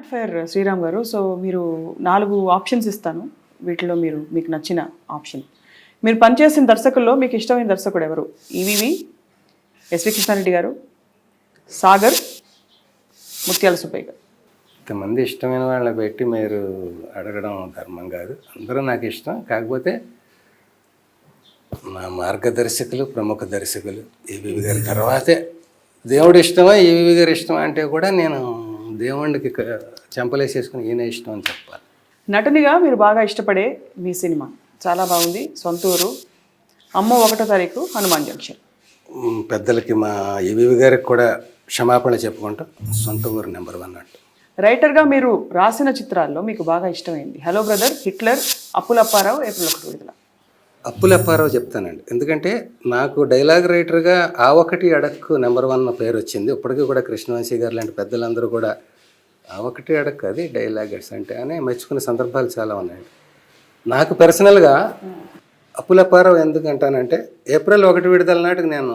Rapid fire Sriram గారు. So మీరు 4 options ఇస్తాను. వీటిలో మీకు నచ్చిన ఆప్షన్. మీరు పనిచేసిన దర్శకుల్లో మీకు ఇష్టమైన దర్శకుడు ఎవరు? ఈవీవి, ఎస్వి కృష్ణారెడ్డి గారు, సాగర్, ముత్యాల సుబ్బయ్య గారు. ఇంతమంది ఇష్టమైన వాళ్ళని పెట్టి మీరు అడగడం ధర్మం కాదు. అందరూ నాకు ఇష్టం. కాకపోతే నా మార్గదర్శకులు, ప్రముఖ దర్శకులు ఈవీవి గారి తర్వాతే దేవుడు ఇష్టమా ఈవీవి గారు ఇష్టమా అంటే కూడా నేను దేవుడికి చెంపలేసేసుకుని ఈయన ఇష్టం అని చెప్పాలి. నటునిగా మీరు బాగా ఇష్టపడే మీ సినిమా చాలా బాగుంది. సొంతూరు, అమ్మో 1వ తారీఖు, హనుమాన్ జంక్షన్. పెద్దలకి మా ఈవీవి గారికి కూడా క్షమాపణ చెప్పుకుంటాం. సొంత ఊరు నెంబర్ 1 అంటూ. రైటర్గా మీరు రాసిన చిత్రాల్లో మీకు బాగా ఇష్టమైంది? Hello brother, Hitler, Appula Apparao, April 1 విడుదల. అప్పులప్పారావు చెప్తానండి. ఎందుకంటే నాకు డైలాగ్ రైటర్గా ఆ ఒకటి అడక్కు నెంబర్ 1 పేరు వచ్చింది. ఇప్పటికీ కూడా కృష్ణవంశీ గారు లాంటి పెద్దలందరూ కూడా ఆ ఒకటి అడక్కు అది డైలాగర్స్ అంటే అని మెచ్చుకునే సందర్భాలు చాలా ఉన్నాయండి. నాకు పర్సనల్గా అప్పులప్పారావు ఎందుకంటానంటే ఏప్రిల్ 1 విడుదల నాటికి నేను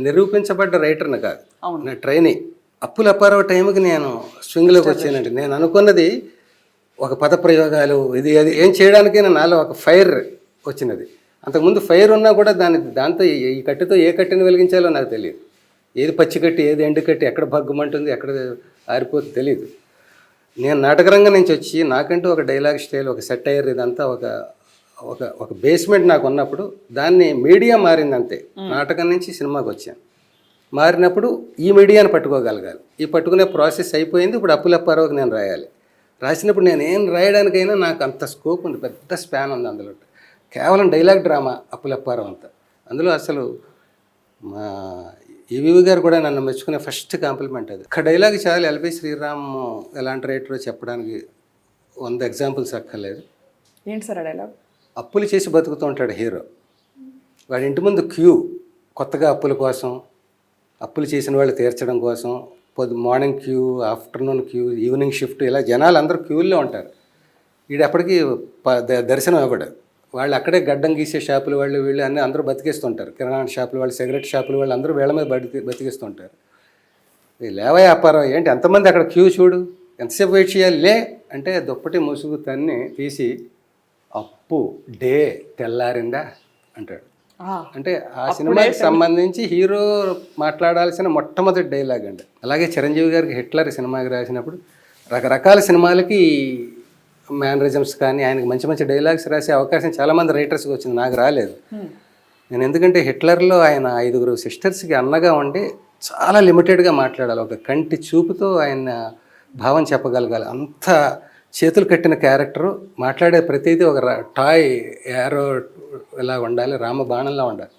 నిరూపించబడ్డ రైటర్ని కాదు, నా ట్రైనీ. అప్పులప్పారావు టైంకి నేను స్వింగ్లోకి వచ్చానండి. నేను అనుకున్నది ఒక పద ప్రయోగాలు ఇది అది ఏం చేయడానికి నాలో ఒక ఫైర్ వచ్చినది. అంతకుముందు ఫైర్ ఉన్నా కూడా దాంతో ఈ కట్టెతో ఏ కట్టెని వెలిగించాలో నాకు తెలియదు. ఏది పచ్చి కట్టి ఏది ఎండు కట్టి ఎక్కడ భగ్గుమంటుంది ఎక్కడ ఆరిపోతుంది తెలియదు. నేను నాటకరంగం నుంచి వచ్చి నాకంటూ ఒక డైలాగ్ స్టైల్, ఒక సెటైర్, ఇదంతా ఒక బేస్మెంట్ నాకు ఉన్నప్పుడు దాన్ని మీడియా మారింది అంతే. నాటకం నుంచి సినిమాకి వచ్చాను. మారినప్పుడు ఈ మీడియాని పట్టుకోగలగాలి. ఈ పట్టుకునే ప్రాసెస్ అయిపోయింది. ఇప్పుడు అప్పులప్పారావుకి నేను రాయాలి. రాసినప్పుడు నేను ఏం రాయడానికైనా నాకు అంత స్కోప్ ఉంది, పెద్ద స్పాన్ ఉంది అందులో. కేవలం డైలాగ్ డ్రామా అప్పులప్పారావు అంతా. అందులో అసలు మా ఈవీవి గారు కూడా నన్ను మెచ్చుకునే ఫస్ట్ కాంప్లిమెంట్ అది. ఒక డైలాగ్ చాలు ఎల్బి శ్రీరామ్ ఎలాంటి రైటరో చెప్పడానికి 100 ఎగ్జాంపుల్స్ అక్కర్లేదు. ఏంటి సార్ ఆ డైలాగ్? అప్పులు చేసి బతుకుతూ ఉంటాడు హీరో. వాడి ఇంటి ముందు క్యూ, కొత్తగా అప్పుల కోసం, అప్పులు చేసిన వాళ్ళు తీర్చడం కోసం. Morning queue, afternoon queue, evening shift, ఇలా జనాలు అందరూ క్యూల్లో ఉంటారు. వీడప్పటికీ దర్శనం ఇవ్వడు. వాళ్ళు అక్కడే గడ్డం గీసే షాపుల వాళ్ళు వీళ్ళు అన్నీ అందరూ బతికేస్తుంటారు. కిరాణా షాపుల వాళ్ళు, సిగరెట్ షాపుల వాళ్ళు అందరూ వీళ్ళ మీద బతికేస్తుంటారు. లేవయ్య అప్పారావు ఏంటి ఎంతమంది అక్కడ క్యూ చూడు, ఎంతసేపు వెయిట్ చేయాలి లే అంటే దుప్పటి ముసుగు తన్ని తీసి అప్పు డే తెల్లారిందా అంటాడు. అంటే ఆ సినిమాకి సంబంధించి హీరో మాట్లాడాల్సిన మొట్టమొదటి డైలాగ్ అండి. అలాగే చిరంజీవి గారికి హిట్లర్ సినిమాకి రాసినప్పుడు రకరకాల సినిమాలకి మేనరిజమ్స్ కానీ ఆయనకి మంచి మంచి డైలాగ్స్ రాసే అవకాశం చాలామంది రైటర్స్కి వచ్చింది, నాకు రాలేదు. నేను ఎందుకంటే హిట్లర్లో ఆయన 5 సిస్టర్స్కి అన్నగా ఉండి చాలా లిమిటెడ్గా మాట్లాడాలి. ఒక కంటి చూపుతో ఆయన భావం చెప్పగలగాలి. అంత చేతులు కట్టిన క్యారెక్టరు, మాట్లాడే ప్రతిదీ ఒక టాయ్ యారో ఇలా ఉండాలి, రామబాణంలా ఉండాలి.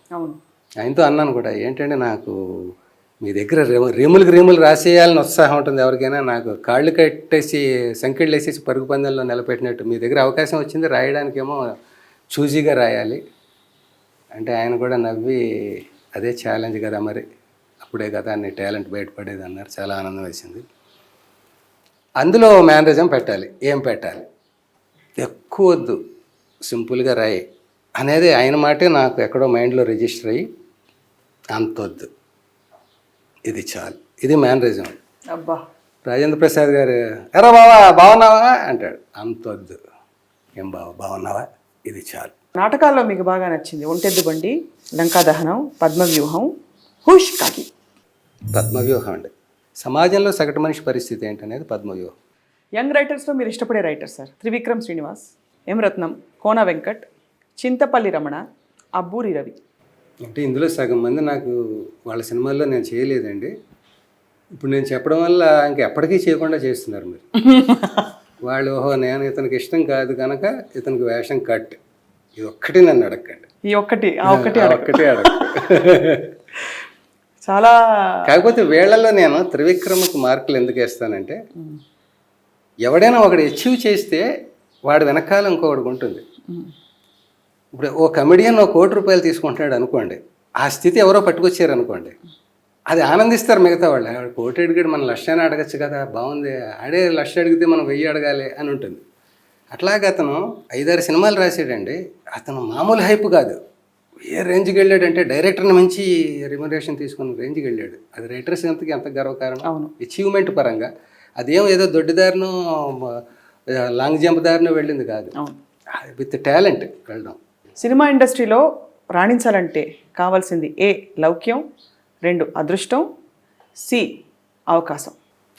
ఆయనతో అన్నాను కూడా, ఏంటంటే నాకు మీ దగ్గర రీములు రాసేయాలని ఉత్సాహం ఉంటుంది ఎవరికైనా, నాకు కాళ్ళు కట్టేసి సంకెళ్ళు వేసేసి పరుగు పందెంలో నిలబెట్టినట్టు మీ దగ్గర అవకాశం వచ్చింది, రాయడానికేమో చూజీగా రాయాలి అంటే ఆయన కూడా నవ్వి అదే ఛాలెంజ్ కదా మరి, అప్పుడే కదా నీ టాలెంట్ బయటపడేది అన్నారు. చాలా ఆనందం వేసింది. అందులో మేనరిజం పెట్టాలి. ఏం పెట్టాలి? ఎక్కువ వద్దు, సింపుల్గా రాయి అనేది ఆయన మాటే నాకు ఎక్కడో మైండ్లో రిజిస్టర్ అయ్యి, అంతొద్దు, ఇది చాలు, ఇది మేనరిజం. అబ్బా, రాజేంద్ర ప్రసాద్ గారు ఎరా బావా బాగున్నావా అంటాడు, అంతొద్దు, ఏం బావా బాగున్నావా, ఇది చాలు. నాటకాల్లో మీకు బాగా నచ్చింది? ఒంటెద్దు బండి, లంకా దహనం, పద్మవ్యూహం, హుష్ కాకి. పద్మవ్యూహం అండి. సమాజంలో సగటు మనిషి పరిస్థితి ఏంటనేది పద్మవ్యూహం. యంగ్ రైటర్స్లో మీరు ఇష్టపడే రైటర్ సార్? త్రివిక్రమ్ శ్రీనివాస్, ఎం రత్నం, కోన వెంకట్, చింతపల్లి రమణ, అబ్బూరి రవి. అంటే ఇందులో సగం మంది నాకు వాళ్ళ సినిమాల్లో నేను చేయలేదండి. ఇప్పుడు నేను చెప్పడం వల్ల ఇంకెప్పటికీ చేయకుండా చేస్తున్నారు మీరు. వాళ్ళు ఓహో నేను ఇతనికి ఇష్టం కాదు కనుక ఇతనికి వేషం కట్, ఇది ఒక్కటి నన్ను అడగండి. ఈ ఒక్కటి అడగ చాలా. కాకపోతే వీళ్ళల్లో నేను త్రివిక్రమకు మార్కులు ఎందుకు వేస్తానంటే, ఎవడైనా ఒకడు అచీవ్ చేస్తే వాడు వెనకాల ఇంకొకటి ఉంటుంది. ఇప్పుడు ఓ కమెడియన్ ₹1 కోటి తీసుకుంటున్నాడు అనుకోండి, ఆ స్థితి ఎవరో పట్టుకొచ్చారు అనుకోండి, అది ఆనందిస్తారు మిగతా వాళ్ళు. ఆడు 1 కోటి అడిగాడు, మనం 1,00,000 అడగచ్చు కదా, బాగుంది, ఆడే 1,00,000 అడిగితే మనం 1000 అడగాలి అని ఉంటుంది. అట్లాగే అతను 5-6 సినిమాలు రాశాడండి. అతను మామూలు హైప్ కాదు, ఏ రేంజ్కి వెళ్ళాడంటే డైరెక్టర్ని మంచి రెమ్యునరేషన్ తీసుకున్న రేంజ్కి వెళ్ళాడు. అది రైటర్స్ ఎంత గర్వకారణం, అచీవ్మెంట్ పరంగా. అదేం ఏదో దొడ్డిదారినో లాంగ్ జంప్ దారినో వెళ్ళింది కాదు, అవును. విత్ టాలెంట్ వెళ్ళడం. సినిమా ఇండస్ట్రీలో రాణించాలంటే కావాల్సింది ఏ లౌక్యం, 2 అదృష్టం, సి అవకాశం.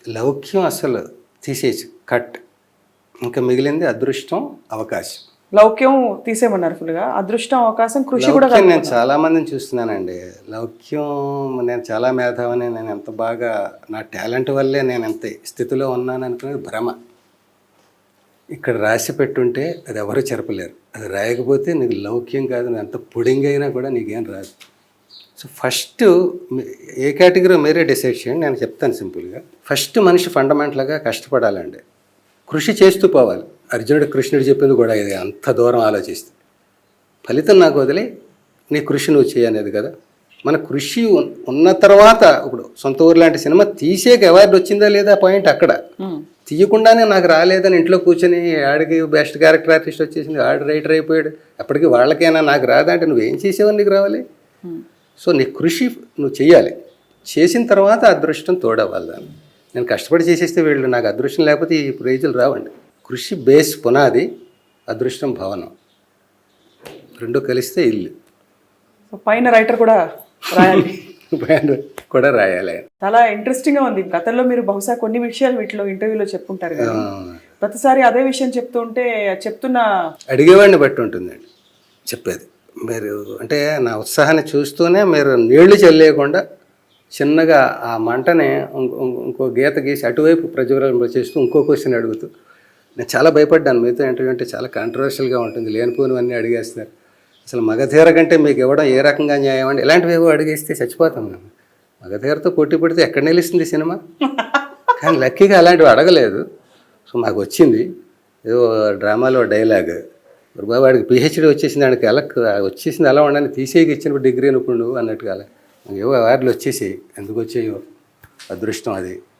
లౌక్యం అసలు తీసేసి కట్, ఇంకా మిగిలింది అదృష్టం, అవకాశం. లౌక్యం తీసేయమన్నారు ఫుల్గా, అదృష్టం, అవకాశం, కృషి కూడా లౌక్యం నేను చాలా మందిని చూస్తున్నానండి. లౌక్యం నేను చాలా మేధావని, నేను ఎంత బాగా నా టాలెంట్ వల్లే నేను ఎంత స్థితిలో ఉన్నాను అనుకునేది భ్రమ. ఇక్కడ రాసి పెట్టుంటే అది ఎవరు చెరపలేరు. అది రాయకపోతే నీకు లౌక్యం కాదు, నువ్వు ఎంత పుడింగ్ అయినా కూడా నీకేం రాదు. సో ఫస్ట్ ఏ కేటగిరీ మీరే డిసైడ్ చేయండి, నేను చెప్తాను సింపుల్గా. ఫస్ట్ మనిషి ఫండమెంటల్గా కష్టపడాలండి, కృషి చేస్తూ పోవాలి. అర్జునుడు కృష్ణుడు చెప్పింది కూడా ఇది, అంత దూరం ఆలోచిస్తే. ఫలితం నాకు వదిలి నీ కృషి నువ్వు చేయనేది కదా. మన కృషి ఉన్న తర్వాత, ఇప్పుడు సొంత ఊరు లాంటి సినిమా తీసేకి అవార్డు వచ్చిందా లేదా పాయింట్ అక్కడ. తీయకుండానే నాకు రాలేదని ఇంట్లో కూర్చొని ఆడికి బెస్ట్ క్యారెక్టర్ ఆర్టిస్ట్ వచ్చేసింది, ఆడు రైటర్ అయిపోయాడు, అప్పటికి వాళ్ళకైనా నాకు రాదంటే నువ్వేం చేసావని నీకు రావాలి. సో నీ కృషి నువ్వు చేయాలి, చేసిన తర్వాత అదృష్టం తోడవ్వాలి దాన్ని. నేను కష్టపడి చేసేస్తే వీళ్ళు నాకు అదృష్టం లేకపోతే ఈ ప్రైజులు రావండి. కృషి బేస్ పునాది, అదృష్టం భవనం, రెండు కలిస్తే ఇల్లు. పైన రైటర్ కూడా రాయాలి. కూడా రాయాలి. చాలా ఇంట్రెస్టింగ్గా ఉంది. గతంలో మీరు బహుశా కొన్ని విషయాలు వీటిలో ఇంటర్వ్యూలో చెప్పుంటారు కదా, ప్రతిసారి అదే విషయం చెప్తూ ఉంటే చెప్తున్న అడిగేవాడిని బట్టి ఉంటుందండి చెప్పేది. మీరు అంటే నా ఉత్సాహాన్ని చూస్తూనే మీరు నీళ్లు చల్లేయకుండా చిన్నగా ఆ మంటని ఇంకో గీత గీసి అటువైపు ప్రజ్వలన చేస్తూ ఇంకో క్వశ్చన్ అడుగుతూ, నేను చాలా భయపడ్డాను. మీతో ఇంటర్వ్యూ అంటే చాలా కాంట్రవర్షియల్గా ఉంటుంది, లేనిపోనివన్నీ అడిగేస్తున్నారు. అసలు మగధీర కంటే మీకు ఇవ్వడం ఏ రకంగా న్యాయం అండి, ఇలాంటివి ఏవో అడిగేస్తే చచ్చిపోతాం మేము. మగధీరతో పోటీ పడితే ఎక్కడ నిలుస్తుంది సినిమా, కానీ లక్కీగా అలాంటివి అడగలేదు. సో మాకు వచ్చింది ఏదో డ్రామాలో డైలాగ్, బాబు వాడికి పిహెచ్డీ వచ్చేసింది, వాడికి ఎలా వచ్చేసింది అలా ఉండని తీసేకి ఇచ్చిన డిగ్రీ అనుకుండు అన్నట్టుగా. అలా ఏవో అవార్డులు వచ్చేసి ఎందుకు వచ్చాయో, అదృష్టం అది.